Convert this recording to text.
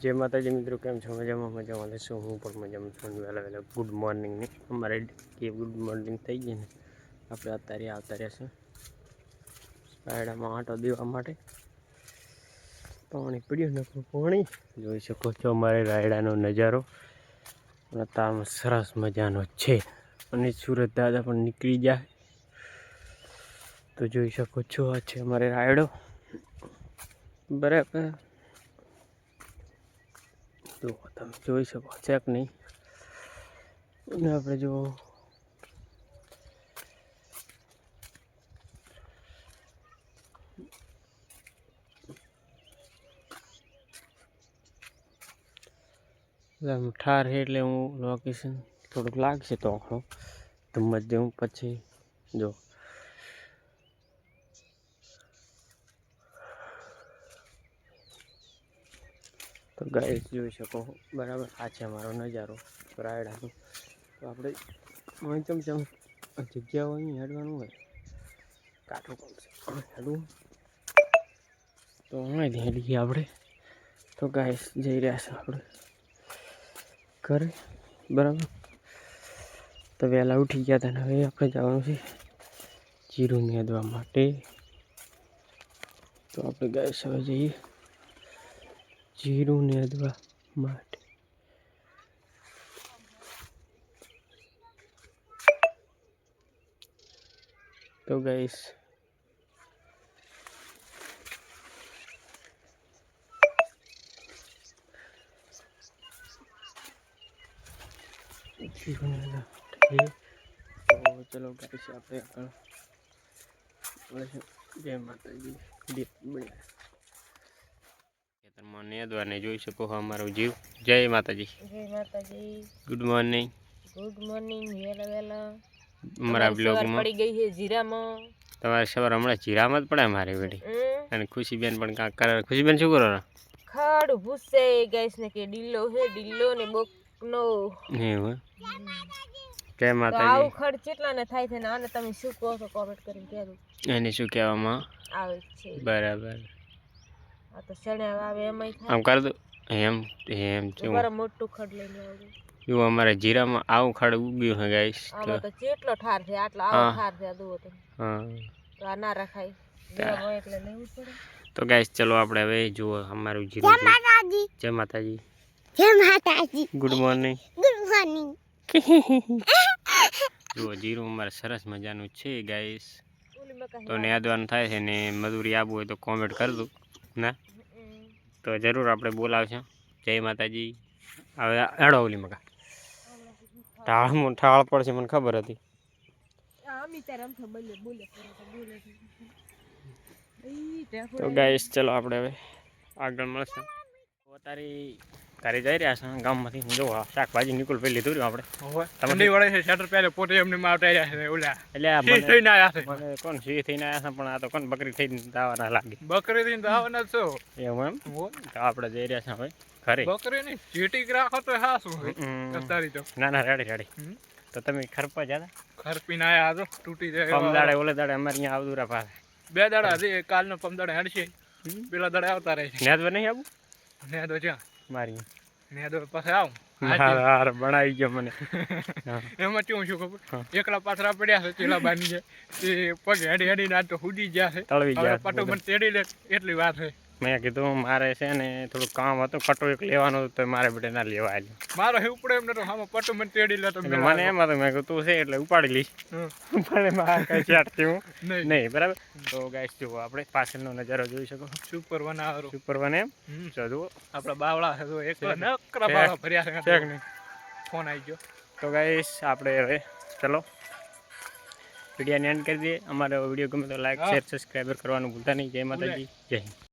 जय माताजी मित्रों, केम छो? मजामां लेशो। हूँ पण मजामां छुं। वहेला वहेला गुड मॉर्निंग ने अमारे के गुड मॉर्निंग थई गई ने आपणे अत्यारे आवता रह्या रायडामां आटो देवा माटे पाणी पड्युं नखुं पाणी जोई शको छो। अमारे रायडानो नजारो अतारमां सरस मजानो छे अने सूरज दादा पण निकળી जाय तो जोई शको छो। आ छे अमारे रायडो बराबर। तो તમે જોઈ શકો છો કે નહીં? અને આપણે જો ઠાર છે એટલે હું લોકેશન થોડુંક લાગશે તો આખું ધુમ્મસ જેવું પછી જો तो गाइस જોઈ શકો બરાબર। આ છે અમારો નજારો રાયડાનો। તો આપણે ચમચમ જગ્યા હોય અહીં હેડવાનું હોય કાઠું પડશે હેડવું તો અહીં હેડીએ આપણે। તો ગાइस જઈ રહ્યા છે આપણે ઘરે બરાબર। તો વહેલા ઉઠી ગયા હતા ને હવે આપણે જવાનું છે જીરું નેદવા માટે। તો આપણે ગાइस હવે જઈએ जीरू नेदवा माटे। तो गाइस जीरू नेदवा माटे। तो चलो गाइस आपणे जय माताजी दीप बढ़िया नेदवाने જોઈ શકો છો અમારો જીવ। જય માતાજી। જય માતાજી। Good morning. Good morning. વેલા વેલા અમારા બ્લોગમાં પડી ગઈ છે જીરામાં। તમારે સવાર હમણાં જીરામાં જ પડે મારી બેટી અને ખુશીબેન પણ કાંક કરે। ખુશીબેન શું કરો? ખાડું ભૂસે ગાઈસ ને કે ડીલો હે ડીલો ને બોકનો એવું જય તો માતાજી। આવું ખડ કેટલા ને થાય છે ને આને તમે શું કહો છો કોમેન્ટ કરીને કહેજો। એને શું કહેવામાં આવે છે બરાબર। આ તો ચણ્યા વાવે એમાંય થાય આમ કર દો એમ એમ બરાબર મોટું ખડ લઈને આવજો। જો અમારે જીરામાં આવું ખડ ઉગ્યું છે ગાઈસ। આમાં તો કેટલો ઠાર છે આટલા આવો ઠાર છે આ જુઓ તમે। હા તો આ ના રખાય જીરા હોય એટલે લેવું પડે। તો ગાઈસ ચલો આપણે હવે જુઓ અમારું જીરું। જય માતાજી। જય માતાજી। જય માતાજી। Good morning. Good morning. જુઓ જીરું અમારે સરસ મજાનું છે ગાઈસ। તો નેદવાનું થાય છે ને મજૂરી આવવું હોય તો કોમેન્ટ કરજો ના તો જરૂર આપણે બોલાવશું। જય માતાજી। હવે હેડો ઓલી મકા ઠાળ પડશે મને ખબર હતી। તો ગાઈસ ચલો આપણે હવે આગળ મળશું। અત્યારે ઘરે જઈ રહ્યા છે ગામમાંથી। જો શાકભાજી નિકુલ પેલી લીધું રહ્યું આપણે ઠંડી વળે છે શટર પહેલે પોતે એમને આવતા રહ્યા છે ઓલા એટલે થઈને આવ્યા છે મને કોણ સી થઈને આવ્યા છે પણ આ તો કોણ બકરી થઈને દાવાના લાગે બકરી થઈને આવવાના છો એવું એમ। તો આપણે જઈ રહ્યા છે હવે ઘરે। બકરી નહીં ચીટી રાખો તો હા શું અત્યારે તો ના ના રેડી રેડી। તો તમે ખરપા જતા ખરપીને આયા તો તૂટી જાય પમદાડે ઓલે દાડે અમારે અહીંયા આવદુરા પાસે 2 દાડા હજી કાલનો પમદાડે હડશે પેલા દાડે આવતા રહે છે। નેદવા નહીં આવું નેદો જ્યાં મારી નેદો પાસે આવું હાર બનાવી ગયો મને। એમાં શું શું ખબર એકલા પાથરા પડ્યા છે ચેલા બાંધી જાય તે પગ હેડી હેડી ના તો હુડી ગયા છે તળવી ગયા પટો મને તેડી લે એટલી વાત છે। મેં કીધું મારે છે ને થોડું કામ હતું કટો એક લેવાનું તો મારે બેટે ના લેવા આવ્યો મારો હે ઉપડે એમ નતો આમાં પટો મને તેડી લે તો મને એમ હતું મેં કીધું તું છે એટલે ઉપાડી લઈશ પણ મારે કઈ ચાટતી હું નહીં બરાબર। તો ગાઈસ જુઓ આપણે પાછળનો નજારો જોઈ શકો સુપર વન આવરો સુપર વન એમ જુઓ આપણા બાવળા છે તો એક નકરા બાવળા ભર્યા છે છે નહીં ફોન આવી ગયો। તો ગાઈસ આપણે હવે ચલો વિડીયોને એન્ડ કરી દઈએ। અમારો વિડીયો ગમે તો લાઈક શેર સબસ્ક્રાઈબર કરવાનું ભૂલતા નહીં। જય માતાજી। જય હિન્દ।